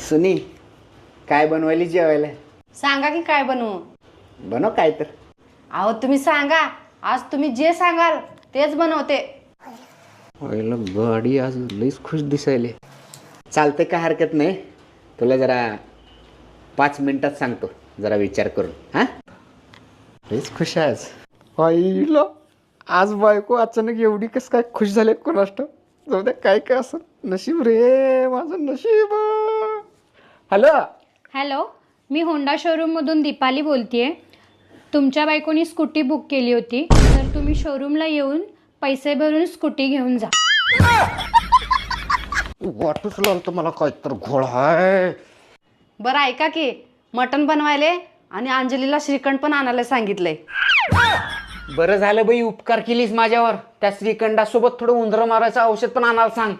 सुनी, काय बनवायली जेवायला? सांगा की काय बनवू. बनव काय तर. अहो तुम्ही सांगा, आज तुम्ही जे सांगाल तेच बनवते. पहिलं गाडी आज लईच खुश दिसायले. चालते का, हरकत नाही. तुला जरा 5 मिनिटात सांगतो, जरा विचार करून. हां, लईच खुश आहे आज. आईला आज बायको अचानक एवढी कसं काय खुश झाले कोणाष्ट. जाऊ द्या, काय काय असं नशीब रे, माझं नशीब. हॅलो. हॅलो, मी होंडा शोरूममधून दीपाली बोलते. तुमच्या बायकोनी स्कूटी बुक केली होती, तर तुम्ही शोरूमला येऊन पैसे भरून स्कूटी घेऊन जा. वाटूच लागलं मला काय तर घोळ आहे. बरं ऐका की, मटण बनवायले आणि अंजलीला श्रीखंड पण आणायला सांगितलंय. बरं झालं बाई, उपकार केलीस माझ्यावर. त्या श्रीखंडासोबत थोडं उंदरं मारायचं औषध पण आणायला सांग.